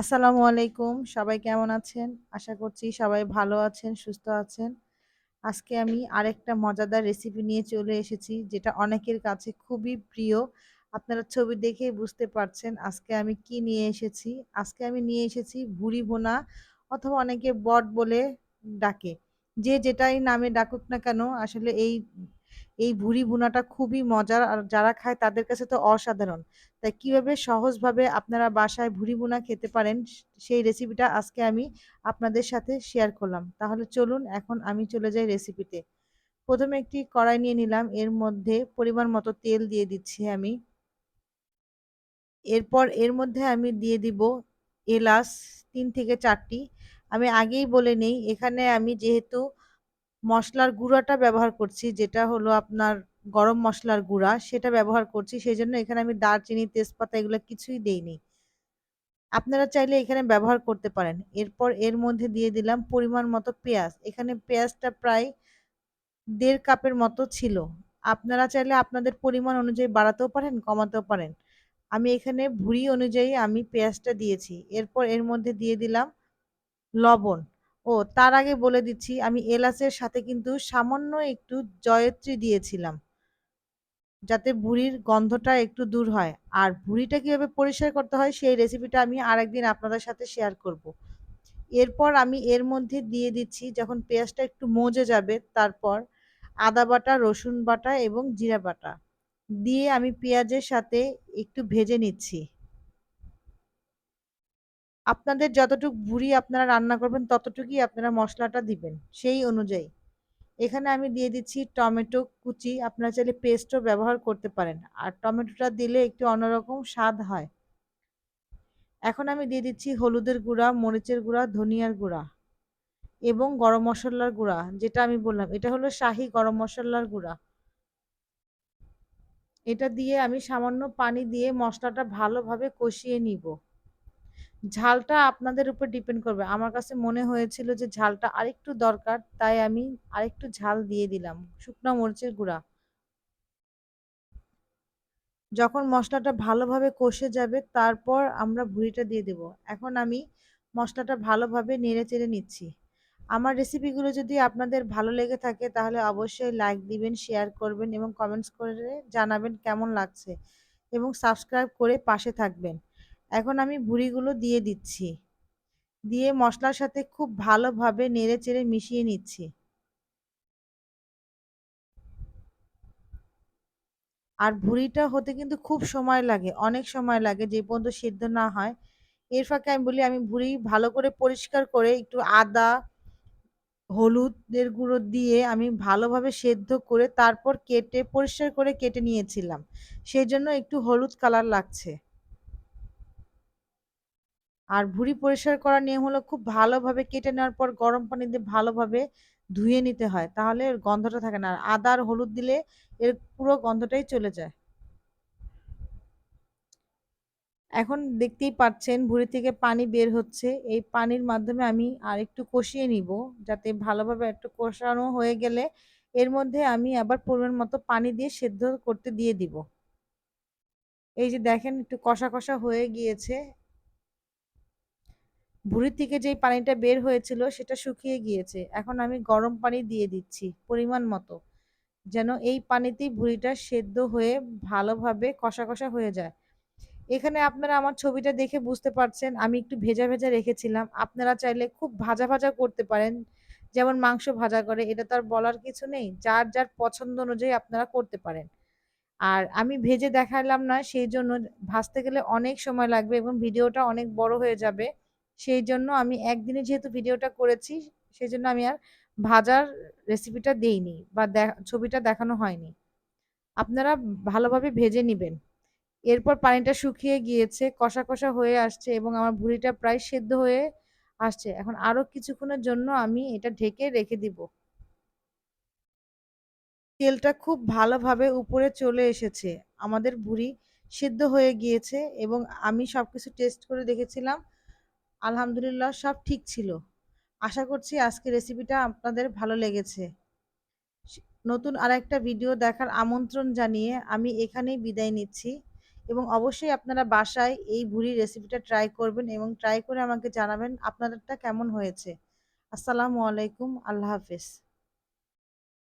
আসসালামু আলাইকুম। সবাই কেমন আছেন? আশা করছি সবাই ভালো আছেন, সুস্থ আছেন। আজকে আমি আরেকটা মজাদার রেসিপি নিয়ে চলে এসেছি, যেটা অনেকের কাছে খুবই প্রিয়। আপনারা ছবি দেখেই বুঝতে পারছেন আজকে আমি কি নিয়ে এসেছি। আজকে আমি নিয়ে এসেছি ভুরি ভুনা, অথবা অনেকে বট বলে ডাকে। যে যেটাই নামে ডাকুক না কেন, আসলে এই ভুরি ভুনাটা খুবই মজার, আর যারা খায় তাদের কাছে তো অসাধারণ। তাই কিভাবে সহজভাবে আপনারা বাসায় ভুরি ভুনা খেতে পারেন, সেই রেসিপিটা আজকে আমি আপনাদের সাথে শেয়ার করলাম। তাহলে চলুন এখন আমি চলে যাই রেসিপিতে। প্রথমে একটি কড়াই নিয়ে নিলাম, এর মধ্যে পরিমাণ মতো তেল দিয়ে দিচ্ছি আমি। এরপর এর মধ্যে আমি দিয়ে দিব এলাচ ৩ থেকে ৪টি। আমি আগেই বলে নেই, এখানে আমি যেহেতু মসলার গুঁড়াটা ব্যবহার করছি, যেটা হলো আপনার গরম মসলার গুঁড়া, সেটা ব্যবহার করছি। সেজন্য এখানে আমি দারচিনি, তেজপাতা এগুলো কিছুই দেইনি। আপনারা চাইলে এখানে ব্যবহার করতে পারেন। এরপর এর মধ্যে দিয়ে দিলাম পরিমাণ মতো পেঁয়াজ। এখানে পেঁয়াজটা প্রায় ১.৫ কাপের মতো ছিল। আপনারা চাইলে আপনাদের পরিমাণ অনুযায়ী বাড়াতেও পারেন, কমাতেও পারেন। আমি এখানে ভুঁড়ি অনুযায়ী আমি পেঁয়াজটা দিয়েছি। এরপর এর মধ্যে দিয়ে দিলাম লবণ। ও তার আগে বলে দিচ্ছি, আমি এলাচের সাথে কিন্তু সামান্য একটু জয়ত্রী দিয়েছিলাম, যাতে ভুঁড়ির গন্ধটা একটু দূর হয়। আর ভুঁড়িটা কিভাবে পরিষ্কার করতে হয় সেই রেসিপিটা আমি আরেকদিন আপনাদের সাথে শেয়ার করব। এরপর আমি এর মধ্যে দিয়ে দিচ্ছি, যখন পেঁয়াজটা একটু মজে যাবে, তারপর আদা বাটা, রসুন বাটা এবং জিরা বাটা দিয়ে আমি পেঁয়াজের সাথে একটু ভেজে নিচ্ছি। আপনাদের যতটুক ভুঁড়ি আপনারা রান্না করবেন ততটুকুই আপনারা মশলাটা দিবেন সেই অনুযায়ী। এখানে আমি দিয়ে দিচ্ছি টমেটো কুচি, আপনারা চাইলে পেস্টও ব্যবহার করতে পারেন। আর টমেটোটা দিলে একটু অন্যরকম স্বাদ হয়। এখন আমি দিয়ে দিচ্ছি হলুদের গুঁড়া, মরিচের গুঁড়া, ধনিয়ার গুঁড়া এবং গরম মশলার গুঁড়া। যেটা আমি বললাম, এটা হলো শাহি গরম মশলার গুঁড়া। এটা দিয়ে আমি সামান্য পানি দিয়ে মশলাটা ভালোভাবে কষিয়ে নিব। ঝালটা আপনাদের উপর ডিপেন্ড করবে। আমার কাছে মনে হয়েছিল যে ঝালটা আরেকটু দরকার, তাই আমি আরেকটু ঝাল দিয়ে দিলাম, শুকনো মরিচের গুঁড়া। যখন মশলাটা ভালোভাবে কষে যাবে, তারপর আমরা ভুঁড়িটা দিয়ে দেব। এখন আমি মশলাটা ভালোভাবে নেড়ে চেড়ে নিচ্ছি। আমার রেসিপিগুলো যদি আপনাদের ভালো লেগে থাকে, তাহলে অবশ্যই লাইক দিবেন, শেয়ার করবেন এবং কমেন্টস করে জানাবেন কেমন লাগছে, এবং সাবস্ক্রাইব করে পাশে থাকবেন। এখন আমি ভুঁড়িগুলো দিয়ে দিচ্ছি, দিয়ে মশলার সাথে খুব ভালোভাবে নেড়ে চেড়ে মিশিয়ে নিচ্ছি। আর ভুঁড়িটা হতে কিন্তু খুব সময় লাগে, অনেক সময় লাগে, যে পর্যন্ত সিদ্ধ না হয়। এর ফাঁকে আমি বলি, আমি ভুঁড়ি ভালো করে পরিষ্কার করে একটু আদা, হলুদের গুঁড়ো দিয়ে আমি ভালোভাবে সেদ্ধ করে তারপর কেটে পরিষ্কার করে কেটে নিয়েছিলাম। সেই জন্য একটু হলুদ কালার লাগছে। আর ভুঁড়ি পরিষ্কার করার নিয়ম হলো, খুব ভালোভাবে কেটে নেওয়ার পর গরম পানি দিয়ে ভালোভাবে ধুয়ে নিতে হয়, তাহলে এর গন্ধটা থাকে না। আর আদা আর হলুদ দিলে এর পুরো গন্ধটাই চলে যায়। এখন দেখতেই পাচ্ছেন ভুঁড়ি থেকে পানি বের হচ্ছে। এই পানির মাধ্যমে আমি আরেকটু কষিয়ে নিব, যাতে ভালোভাবে একটু কষানো হয়ে গেলে এর মধ্যে আমি আবার পরিমাণ মতো পানি দিয়ে সেদ্ধ করতে দিয়ে দিব। এই যে দেখেন, একটু কষা কষা হয়ে গিয়েছে। ভুঁড়ি থেকে যেই পানিটা বের হয়েছিল সেটা শুকিয়ে গিয়েছে। এখন আমি গরম পানি দিয়ে দিচ্ছি পরিমাণ মতো, যেন এই পানিতেই ভুঁড়িটা সেদ্ধ হয়ে ভালোভাবে কষা কষা হয়ে যায়। এখানে আপনারা আমার ছবিটা দেখে বুঝতে পারছেন আমি একটু ভেজা ভেজা রেখেছিলাম। আপনারা চাইলে খুব ভাজা ভাজা করতে পারেন, যেমন মাংস ভাজা করে। এটা তো আর বলার কিছু নেই, যার যার পছন্দ অনুযায়ী আপনারা করতে পারেন। আর আমি ভেজে দেখালাম না, সেই জন্য ভাজতে গেলে অনেক সময় লাগবে এবং ভিডিওটা অনেক বড় হয়ে যাবে। সেই জন্য আমি একদিনে যেহেতু ভিডিওটা করেছি, সেই জন্য আমি আর ভাজার রেসিপিটা দেইনি বা ছবিটা দেখানো হয়নি। আপনারা ভালোভাবে ভেজে নিবেন। এরপর পানিটা শুকিয়ে গিয়েছে, কষা কষা হয়ে আসছে এবং আমার ভুঁড়িটা প্রায় সেদ্ধ হয়ে আসছে। এখন আরো কিছুক্ষণের জন্য আমি এটা ঢেকে রেখে দিব। তেলটা খুব ভালোভাবে উপরে চলে এসেছে, আমাদের ভুঁড়ি সিদ্ধ হয়ে গিয়েছে এবং আমি সবকিছু টেস্ট করে দেখেছিলাম, আলহামদুলিল্লাহ সব ঠিক ছিল। আশা করছি আজকের রেসিপিটা আপনাদের ভালো লেগেছে। নতুন আরেকটা ভিডিও দেখার আমন্ত্রণ জানিয়ে আমি এখানেই বিদায় নিচ্ছি এবং অবশ্যই আপনারা বাসায় এই ভুড়ি রেসিপিটা ট্রাই করবেন এবং ট্রাই করে আমাকে জানাবেন আপনাদেরটা কেমন হয়েছে। আসসালামু আলাইকুম, আল্লাহ হাফেজ।